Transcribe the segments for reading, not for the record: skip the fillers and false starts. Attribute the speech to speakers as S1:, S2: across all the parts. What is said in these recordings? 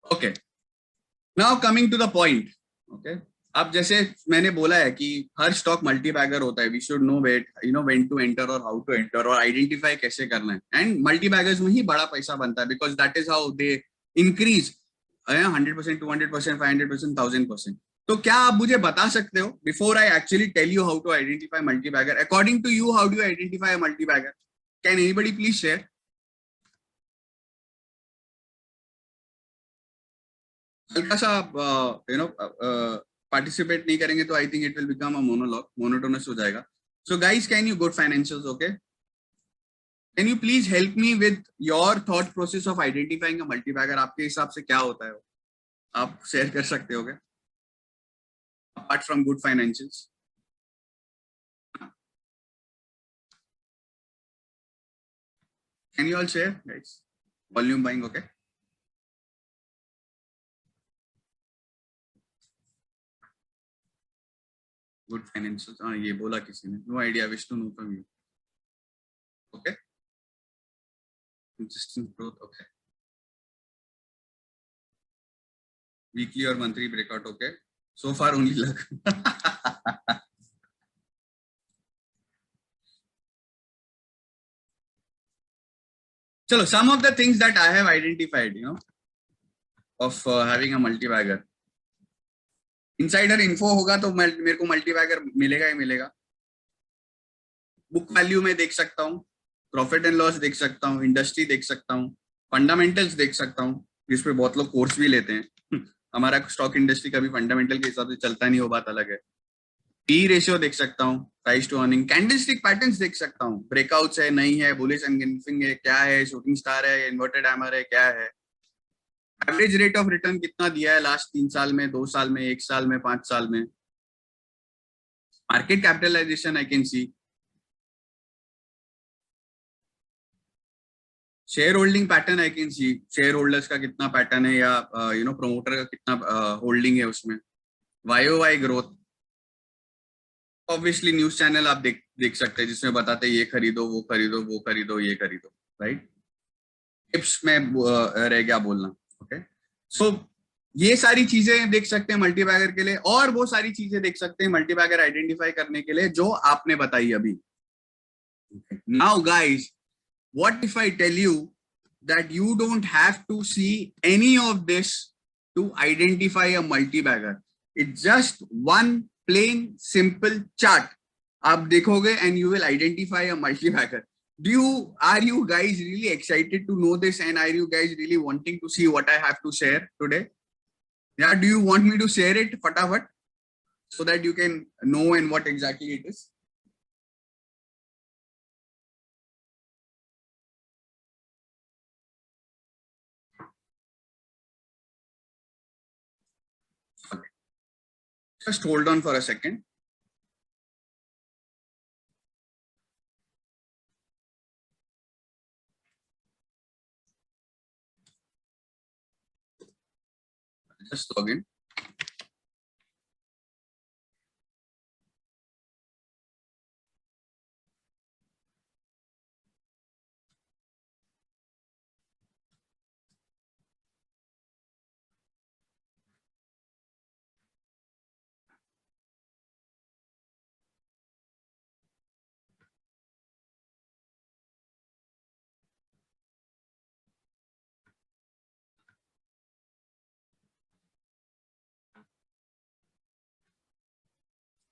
S1: Okay, now coming to the point. Okay, अब जैसे मैंने बोला है कि हर स्टॉक मल्टी बैगर होता है. We should know when to टू एंटर और हाउ टू एंटर और आइडेंटिफाई कैसे करना है. एंड मल्टी बैगर्स में ही बड़ा पैसा बनता है because that is how they increase 100%, 200%, 500%, 1000%. तो क्या आप मुझे बता सकते हो before I actually tell you how to identify multibagger, according to you how do you identify a multibagger? Can anybody please share? हल्का सा पार्टिसिपेट नहीं करेंगे तो I think it will become a monologue, monotonous हो जाएगा. So guys, can you good financials, okay, can you please help me with your thought process of identifying a multibagger? आपके हिसाब से क्या होता है वो? आप शेयर कर सकते हो क्या, apart from good financials? Can you all share guys? Volume buying, okay. Good financials, हाँ ये बोला किसी ने. No idea, wish to know from you. Okay, consistent growth, okay. Weekly or monthly breakout, okay. So far only luck. Chalo, some of the things that I have identified, of having a multi-bagger. Insider info होगा तो मेरे को multi-bagger मिलेगा ही मिलेगा. Book value में देख सकता हूँ, प्रॉफिट एंड लॉस देख सकता हूँ, इंडस्ट्री देख सकता हूँ, फंडामेंटल्स देख सकता हूँ, जिसपे बहुत लोग कोर्स भी लेते हैं. हमारा स्टॉक इंडस्ट्री कभी फंडामेंटल के हिसाब से चलता नहीं, वो बात अलग है. पी रेशियो देख सकता हूँ, price to earning, candlestick patterns देख सकता हूँ, ब्रेकआउट्स है नहीं है, बुलिश एनगल्फिंग है क्या है, शूटिंग स्टार है, इन्वर्टेड हैमर है क्या है, एवरेज रेट ऑफ रिटर्न कितना दिया है लास्ट 3 साल में, 2 साल में, 1 साल में, 5 साल में, market capitalization I can see, share holding pattern I can see, share holders का कितना पैटर्न है या प्रोमोटर का कितना होल्डिंग है उसमें, वाईओवाई ग्रोथ. ऑब्वियसली न्यूज चैनल आप देख सकते हैं जिसमें बताते हैं ये खरीदो, वो खरीदो, वो खरीदो, ये खरीदो, राइट. टिप्स में रह गया बोलना, ओके. सो ये सारी चीजें देख सकते हैं मल्टी बैगर के लिए, और वो सारी चीजें देख सकते हैं मल्टी बैगर आइडेंटिफाई करने के लिए जो आपने बताई अभी. Now guys, what if I tell you that you don't have to see any of this to identify a multi-bagger? It's just one plain simple chart. आप देखोगे and you will identify a multi-bagger. Are you guys really excited to know this, and are you guys really wanting to see what I have to share today? Yeah, do you want me to share it fatafat so that you can know and what exactly it is? Just hold on for a second. Just log in.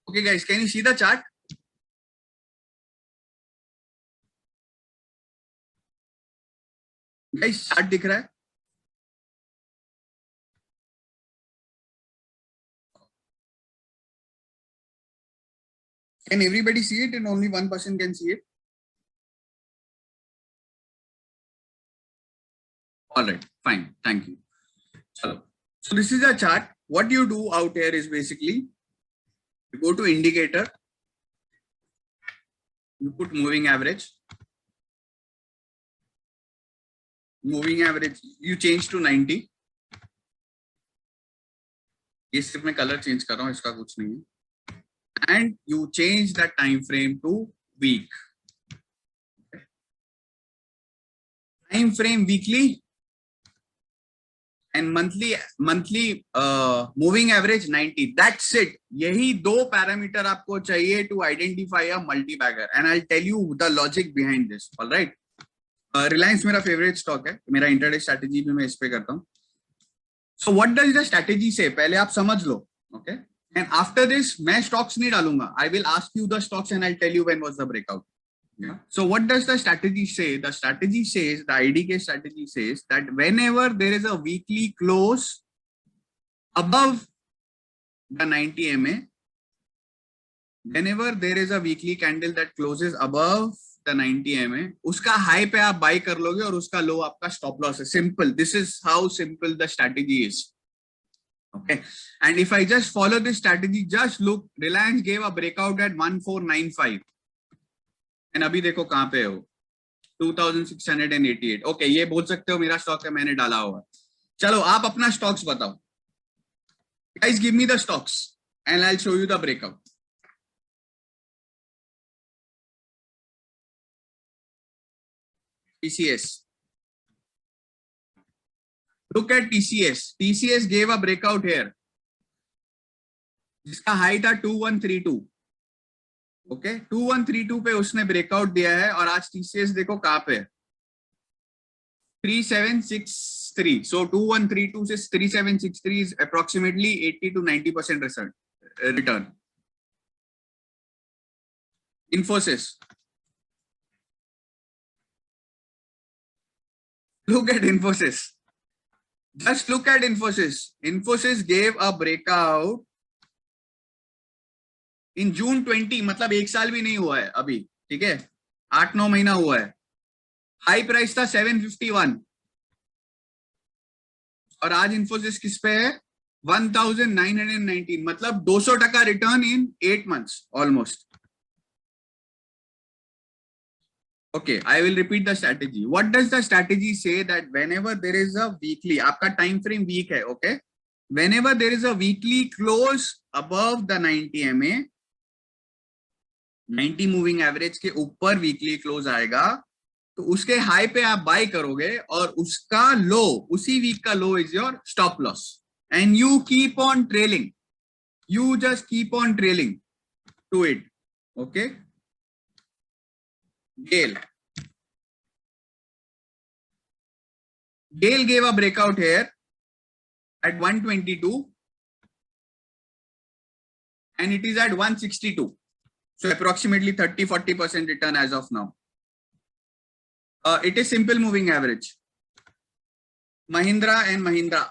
S1: Okay, guys, can you see the chart? Guys, chart दिख रहा है? Can everybody see it and only one person can see it? All right, fine, thank you. So this is a chart. What you do out here is basically you go to indicator, you put moving average, you change to 90. ये सिर्फ मैं colour change कर रहा हूँ, इसका कुछ नहीं है. And you change the time frame to week. Time frame weekly and monthly monthly moving average 90. That's it. यही दो पैरामीटर आपको चाहिए to identify a multibagger, and I tell you the logic behind this. Alright, Reliance मेरा favourite stock है, मेरा intraday strategy भी मैं इस पे करता हूँ. So what does the strategy say, पहले आप समझ लो. ओके, एंड आफ्टर दिस मैं स्टॉक्स नहीं डालूंगा. I will ask you the stocks and I tell you when was the breakout. Yeah. So what does the strategy say? The strategy says, the IDK strategy says that whenever there is a weekly close above the 90 MA, whenever there is a weekly candle that closes above the 90 MA, उसका high पे आप bye कर लोगे और उसका लो आपका stop loss है. Simple. This is how simple the strategy is. Okay. And if I just follow this strategy, just look, Reliance gave a breakout at 1495. And अभी देखो कहां पे हो, 2688. ओके, ये बोल सकते हो मेरा स्टॉक है, मैंने डाला हुआ. चलो आप अपना स्टॉक्स बताओ. Guys give me the stocks and I will show you the breakout. TCS. Look at TCS. TCS gave a breakout here. जिसका हाई था 2132. ओके, 2132 पे उसने ब्रेकआउट दिया है और आज टीसीएस देखो कहां पे है, 3763. सो 2132 से 3763 is approximately 80 to 90% return. Infosys. Look at Infosys. Just look at Infosys. Infosys gave a breakout इन जून 20, मतलब एक साल भी नहीं हुआ है अभी. ठीक है, 8-9 महीना हुआ है. हाई प्राइस था 751 और आज इन्फोसिस किस पे है, 1919. मतलब 200% return in 8 months almost. Okay, I will repeat the strategy. What does the strategy say, that whenever there is a weekly, आपका टाइम फ्रेम वीक है. Okay, whenever there is a weekly close above the 90 MA, 90 moving average के ऊपर weekly close आएगा तो उसके high पे आप bye करोगे और उसका लो, उसी वीक का low is your stop loss. And you keep on trailing, you just keep on trailing to it. Okay, GAIL gave a breakout here at 122 and it is at 162. So approximately 30-40% return as of now. It is simple moving average. Mahindra and Mahindra,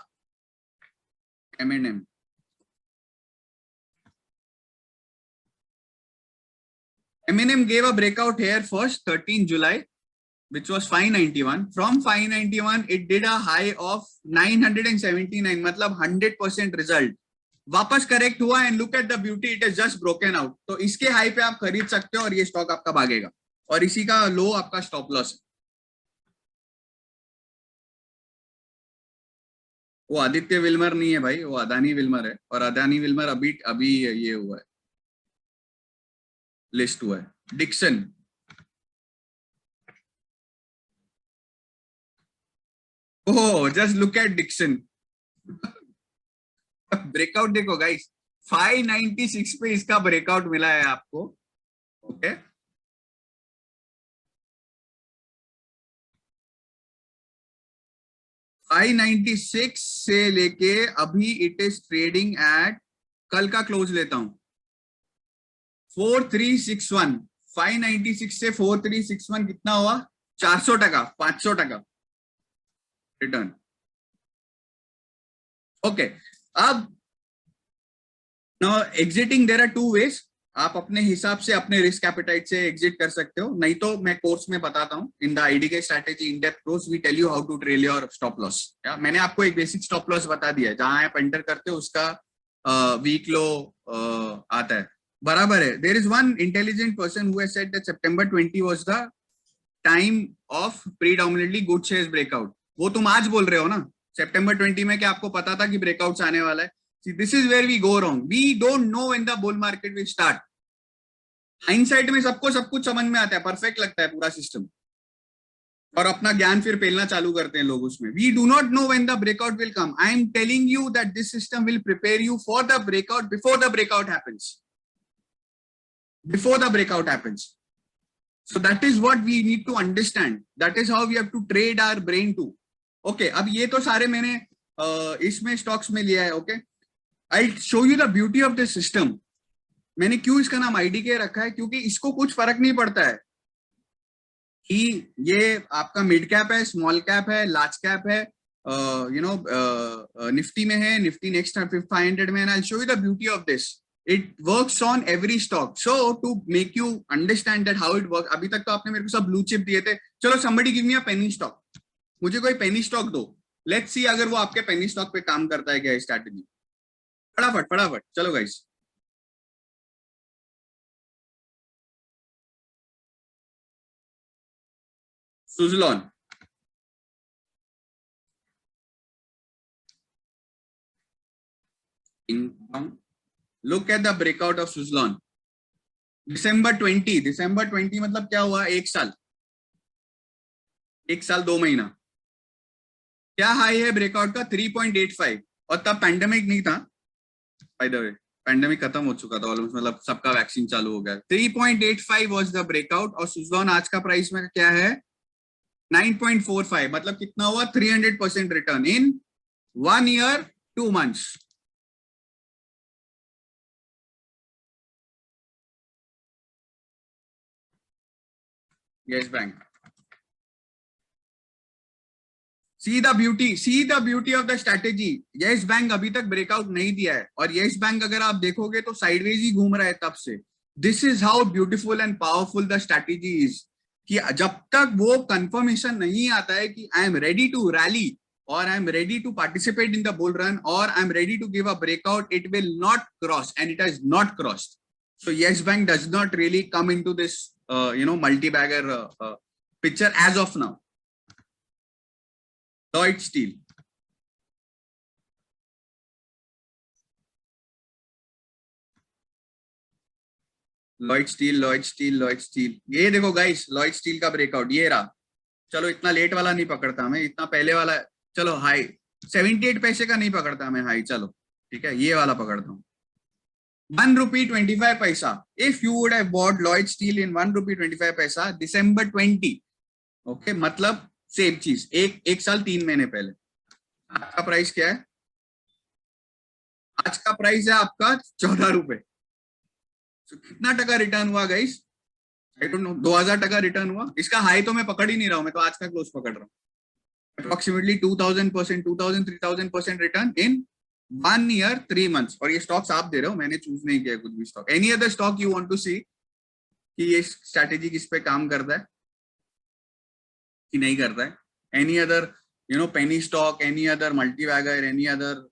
S1: M&M. M&M gave a breakout here first, 13 July, which was 591. From 591, it did a high of 979. मतलब 100% result. वापस correct हुआ and look at the beauty, it is just broken out. तो इसके high पे आप खरीद सकते हो और ये स्टॉक आपका भागेगा और इसी का लो आपका स्टॉप लॉस है. वो आदित्य विल्मर नहीं है भाई, वो अदानी विल्मर है. और अदानी विल्मर अभी अभी ये हुआ है, लिस्ट हुआ है. Dixon. Oh, just look at Dixon. Breakout देखो गाइस, 596 पे इसका ब्रेकआउट मिला है आपको. ओके, $596 से लेके अभी इट इज ट्रेडिंग एट, कल का क्लोज लेता हूं, 4361. 596 से 4361 कितना हुआ, 400%, 500% रिटर्न. ओके, अब now exiting, there are 2 ways. आप अपने हिसाब से अपने रिस्क एपेटाइट से एग्जिट कर सकते हो, नहीं तो मैं कोर्स में बताता हूं. In the IDK strategy in depth course we tell you how to trail your stop loss. मैंने आपको एक बेसिक स्टॉप लॉस बता दिया है, जहां आप एंटर करते हो उसका वीक लो आता है, बराबर है. There is one intelligent person who has said that September 20 was the time of predominantly good shares breakout. वो तुम आज बोल रहे हो ना, September 20 में क्या आपको पता था कि ब्रेकआउट्स आने वाला है? See, this is where we go wrong. We don't know when the bull market will start. Hindsight में सबको सब कुछ समझ में आता है, परफेक्ट लगता है पूरा सिस्टम. और अपना ज्ञान फिर पेलना चालू करते हैं लोग उसमें. We do not know when the breakout will come. I am telling you that this system will prepare you for the breakout before the breakout happens. Before the breakout happens. So that is what we need to understand. That is how we have to trade our brain to. Okay, अब ये तो सारे मैंने इसमें stocks में लिया है. Okay, I show you the beauty of this system. मैंने क्यों इसका नाम IDK रखा है, क्योंकि इसको कुछ फर्क नहीं पड़ता है कि ये आपका मिड कैप है, स्मॉल कैप है, लार्ज कैप है, निफ्टी में है, निफ्टी नेक्स्ट 500 में. I show you the beauty of this. It works on every stock. So to make you understand that how it works, अभी तक तो आपने मेरे को सब ब्लू चिप दिए थे. चलो somebody give me a penny stock. मुझे कोई penny stock दो. Let's see अगर वो आपके penny stock पे काम करता है क्या स्ट्रैटेजी. फटाफट फटाफट चलो guys. Suzlon. Look at the breakout of Suzlon. December 20 मतलब क्या हुआ, एक साल 2 महीना. क्या हाई है ब्रेकआउट का? 3.85. और तब पैंडेमिक नहीं था, बाय द वे. पैंडेमिक खत्म हो चुका था ऑलमोस्ट, मतलब सबका वैक्सीन चालू हो गया. 3.85 वाज द ब्रेकआउट. और सुजलॉन आज का प्राइस में क्या है? 9.45. मतलब कितना हुआ? 300% return in 1 year 2 months. Yes Bank. See the beauty of the strategy. Yes Bank अभी तक ब्रेकआउट नहीं दिया है, और Yes Bank अगर आप देखोगे तो साइडवेज ही घूम रहा है तब से. This is how beautiful and powerful the strategy is. कि जब तक वो कंफर्मेशन नहीं आता है कि I am ready to rally or I am ready to participate in the bull run or I am ready to give a breakout, it will not cross, and it has not crossed. So Yes Bank does not really come into this multi-bagger picture as of now. Lloyd Steel. Lloyd Steel. ये देखो guys, Lloyd Steel का breakout ये रहा. चलो इतना late वाला नहीं पकड़ता मैं, इतना पहले वाला. चलो हाई 78 पैसे का नहीं पकड़ता मैं हाई. चलो ठीक है, ये वाला पकड़ता हूँ. ₹1.25. If you would have bought Lloyd Steel in ₹1.25 December 20, okay, मतलब सेम चीज एक साल 3 महीने पहले. आज का प्राइस क्या है? आज का प्राइस है आपका ₹14. तो कितना टका रिटर्न हुआ guys? I don't know. 2000% return हुआ. इसका हाई तो मैं पकड़ ही नहीं रहा हूं, मैं तो आज का क्लोज पकड़ रहा हूँ. अप्रोक्सीमेटली 2000%, 2000-3000% रिटर्न इन 1 year 3 months. और ये स्टॉक्स आप दे रहे हो, मैंने चूज नहीं किया कुछ भी stock. Any other stock you want to see कि ये स्ट्रैटेजी किस पे काम करता है कि नहीं करता है? Any other penny stock, any other multibagger, any other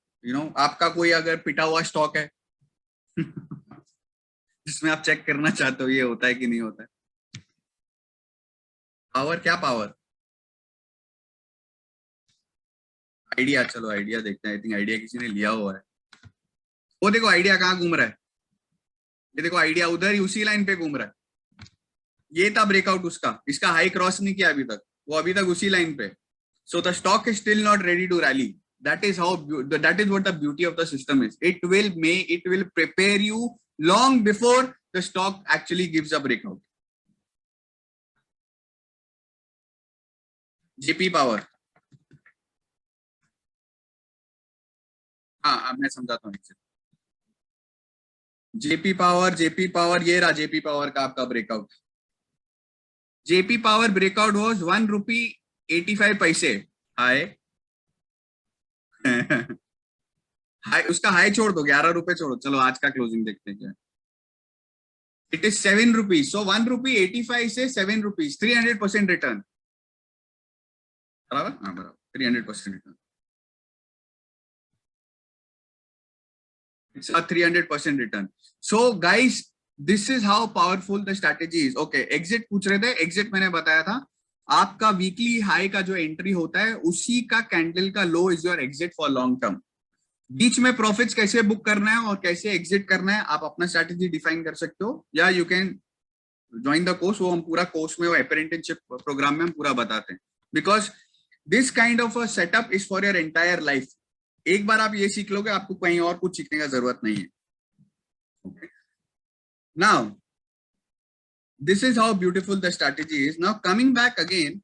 S1: आपका कोई अगर पिटा हुआ स्टॉक है जिसमें आप चेक करना चाहते हो ये होता है कि नहीं होता है? पावर, क्या पावर? आइडिया. चलो आइडिया देखते हैं. आई थिंक आइडिया किसी ने लिया हुआ है. वो देखो आइडिया कहाँ घूम रहा है. ये देखो आइडिया उधर ही उसी लाइन पे घूम रहा है. ये था ब्रेकआउट उसका. इसका हाई क्रॉस नहीं किया अभी तक, वो अभी तक उसी लाइन पे. So the stock is still not ready to rally. That is what the beauty of the system is. It will prepare you long before the stock actually gives a breakout. JP Power. हाँ, मैं समझाता हूँ. JP Power ये रहा. JP Power का आपका breakout. JP Power breakout was ₹1.85. High high उसका high छोड़ दो, ₹11 छोड़ो. चलो आज का क्लोजिंग देखते हैं क्या. It is ₹7. सो ₹1.85 से ₹7, 300% रिटर्न. बराबर? हाँ बराबर, 300% return. It's a 300% return. So guys, this is how powerful the strategy is. Okay, exit पूछ रहे थे. exit मैंने बताया था. आपका वीकली हाई का जो एंट्री होता है उसी का कैंडल का low is your exit for long term. बीच में प्रॉफिट्स कैसे बुक करना है और कैसे एग्जिट करना है आप अपना स्ट्रैटेजी डिफाइन कर सकते हो, या you can join the course. वो हम पूरा कोर्स में, वो अप्रेंटिसशिप प्रोग्राम में हम पूरा बताते हैं. Because this kind of a setup is for your entire life. एक बार आप ये सीख लोगे, आपको कहीं और कुछ सीखने का जरूरत नहीं है. Okay. Now, this is how beautiful the strategy is. Now, coming back again,